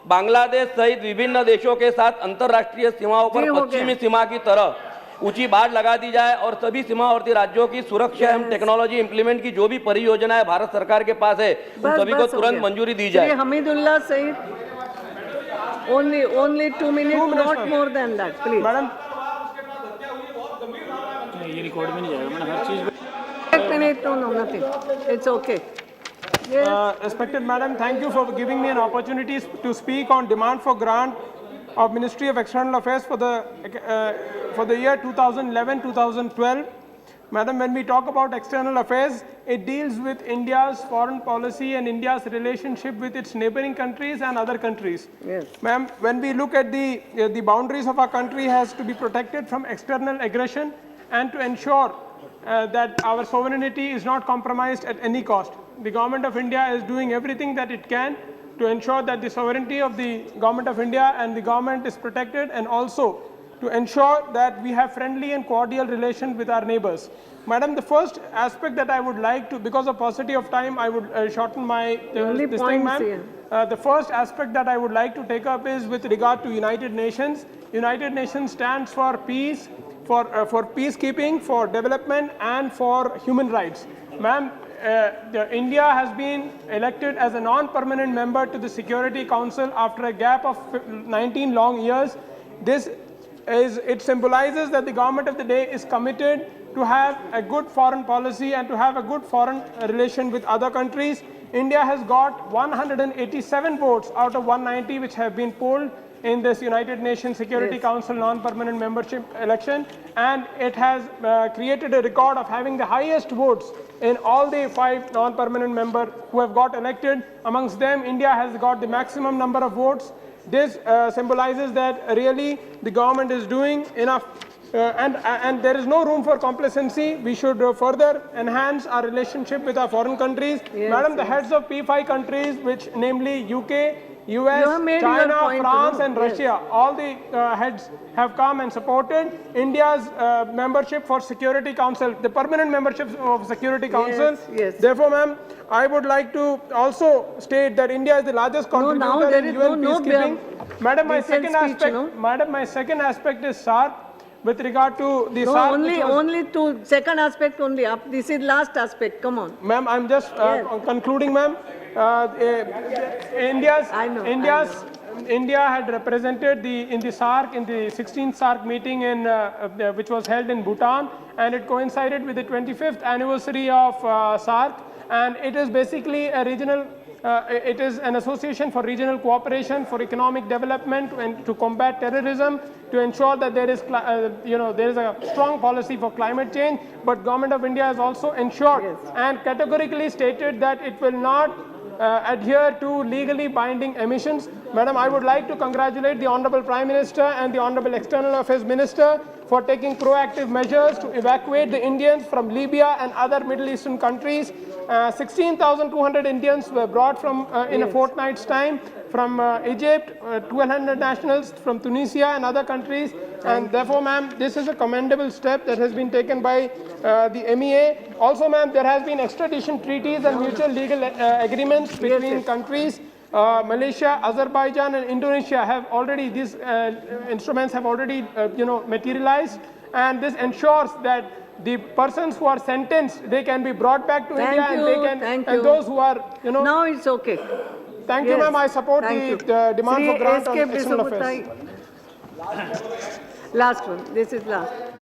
बांग्लादेश सहित विभिन्न देशों के साथ अंतर्राष्ट्रीय सीमाओं पर पश्चिमी सीमा की तरह ऊंची बाड़ लगा दी जाए और सभी सीमावर्ती राज्यों की सुरक्षा एवं टेक्नोलॉजी इंप्लीमेंट की जो भी परियोजनाएं भारत सरकार के पास है उन सभी को तुरंत मंजूरी दी जाए। Hamidullah Saeed, only 2 minutes, not more than that, please. Madam ये रिकॉर्ड में नहीं जाएगा मैडम, हर चीज 1 minute, no, nothing. It's okay. Yes. Respected Madam, thank you for giving me an opportunity to speak on demand for grant of Ministry of External Affairs for the year 2011-2012. Madam, when we talk about external affairs, it deals with India's foreign policy and India's relationship with its neighboring countries and other countries. Yes. Ma'am, when we look at the boundaries of our country has to be protected from external aggression and to ensure that our sovereignty is not compromised at any cost. The Government of India is doing everything that it can to ensure that the sovereignty of the Government of India and the government is protected, and also to ensure that we have friendly and cordial relations with our neighbors. Madam, the first aspect that I would like to, because of paucity of time, I would shorten my this thing, ma'am. The first aspect that I would like to take up is with regard to United Nations. United Nations stands for peace, for peacekeeping, for development, and for human rights. Ma'am, India has been elected as a non-permanent member to the Security Council after a gap of 19 long years. It symbolizes that the government of the day is committed to have a good foreign policy and to have a good foreign relation with other countries. India has got 187 votes out of 190 which have been polled in this United Nations Security Council non-permanent membership election, and it has created a record of having the highest votes in all the 5 non-permanent members who have got elected. Amongst them, India has got the maximum number of votes. This symbolizes that really the government is doing enough, and there is no room for complacency. We should further enhance our relationship with our foreign countries. Madam, the heads of P5 countries, which namely UK, US, China, France and Russia, all the heads have come and supported India's membership for Security Council, the permanent membership of Security Council. Therefore, ma'am, I would like to also state that India is the largest contributor in UN peacekeeping. Madam, my second aspect is SARC. With regard to the SARC, only to second aspect only. This is last aspect. Come on, ma'am. I'm just concluding, ma'am. India had represented in the SARC in the 16th SARC meeting which was held in Bhutan, and it coincided with the 25th anniversary of SARC, and it is basically a regional. It is an association for regional cooperation, for economic development, and to combat terrorism, to ensure that there is, there is a strong policy for climate change. But Government of India has also ensured and categorically stated that it will not adhere to legally binding emissions. Madam, I would like to congratulate the Honorable Prime Minister and the Honorable External Affairs Minister for taking proactive measures to evacuate the Indians from Libya and other Middle Eastern countries. 16,200 Indians were brought from in a fortnight's time from Egypt, 1,200 nationals from Tunisia and other countries, and therefore, ma'am, this is a commendable step that has been taken by the MEA. Also, ma'am, there has been extradition treaties and mutual legal agreements between countries. Malaysia, Azerbaijan and Indonesia have already, these instruments have already materialized, and this ensures that the persons who are sentenced, they can be brought back to India, and they can, and those who are, Now it's okay. Thank you, ma'am. I support the demand for grant on external affairs. Last one. This is last.